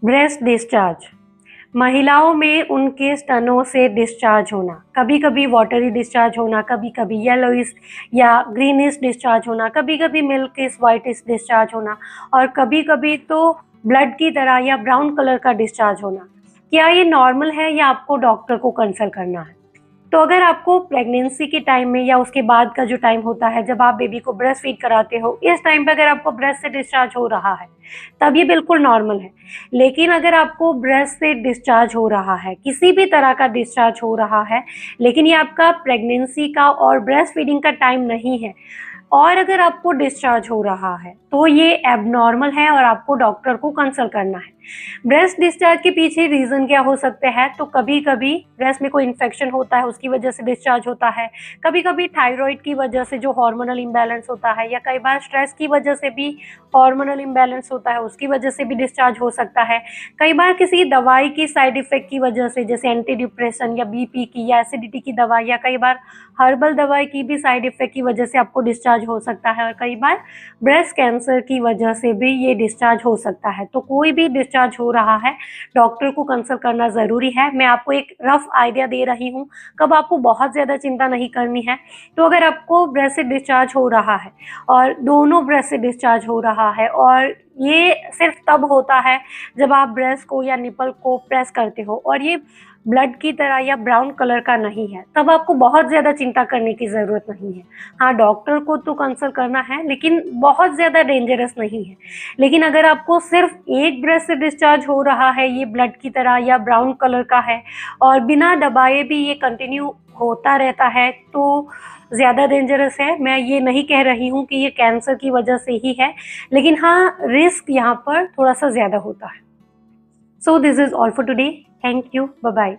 Breast discharge महिलाओं में उनके स्तनों से डिस्चार्ज होना, कभी कभी वाटरी डिस्चार्ज होना, कभी कभी येलोइश या ग्रीनिश डिस्चार्ज होना, कभी कभी मिल्किश वाइटिश डिस्चार्ज होना और कभी कभी तो ब्लड की तरह या ब्राउन कलर का डिस्चार्ज होना। क्या ये नॉर्मल है या आपको डॉक्टर को कंसल्ट करना है? तो अगर आपको प्रेगनेंसी के टाइम में या उसके बाद का जो टाइम होता है जब आप बेबी को ब्रेस्ट फीड कराते हो, इस टाइम पे अगर आपको ब्रेस्ट से डिस्चार्ज हो रहा है तब ये बिल्कुल नॉर्मल है। लेकिन अगर आपको ब्रेस्ट से डिस्चार्ज हो रहा है, किसी भी तरह का डिस्चार्ज हो रहा है, लेकिन ये आपका प्रेगनेंसी का और ब्रेस्ट फीडिंग का टाइम नहीं है और अगर आपको डिस्चार्ज हो रहा है तो ये एबनॉर्मल है और आपको डॉक्टर को कंसल्ट करना है। ब्रेस्ट डिस्चार्ज के पीछे रीजन क्या हो सकते हैं? तो कभी कभी ब्रेस्ट में कोई इन्फेक्शन होता है, उसकी वजह से डिस्चार्ज होता है। कभी कभी थायराइड की वजह से जो हार्मोनल इम्बैलेंस होता है, या कई बार स्ट्रेस की वजह से भी हार्मोनल इम्बैलेंस होता है, उसकी वजह से भी डिस्चार्ज हो सकता है। कई बार किसी दवाई की साइड इफेक्ट की वजह से, जैसे एंटी डिप्रेशन या बीपी की या एसिडिटी की दवाई, या कई बार हर्बल दवाई की भी साइड इफेक्ट की वजह से आपको डिस्चार्ज हो सकता है, और कई बार ब्रेस्ट कैंसर की वजह से भी ये डिस्चार्ज हो सकता है। तो कोई भी डिस्चार्ज हो रहा है, डॉक्टर को कंसल्ट करना ज़रूरी है। मैं आपको एक रफ आइडिया दे रही हूँ, कब आपको बहुत ज़्यादा चिंता नहीं करनी है। तो अगर आपको ब्रेस्ट से डिस्चार्ज हो रहा है और दोनों ब्रेस्ट से डिस्चार्ज हो रहा है, और ये सिर्फ तब होता है जब आप ब्रेस्ट को या निपल को प्रेस करते हो और ये ब्लड की तरह या ब्राउन कलर का नहीं है, तब आपको बहुत ज़्यादा चिंता करने की ज़रूरत नहीं है। हाँ, डॉक्टर को तो कंसल्ट करना है, लेकिन बहुत ज़्यादा डेंजरस नहीं है। लेकिन अगर आपको सिर्फ एक ब्रेस्ट से डिस्चार्ज हो रहा है, ये ब्लड की तरह या ब्राउन कलर का है, और बिना दबाए भी ये कंटिन्यू होता रहता है, तो ज़्यादा डेंजरस है। मैं ये नहीं कह रही हूँ कि ये कैंसर की वजह से ही है, लेकिन हाँ, रिस्क यहाँ पर थोड़ा सा ज़्यादा होता है। So this is all for today. Thank you. Bye bye.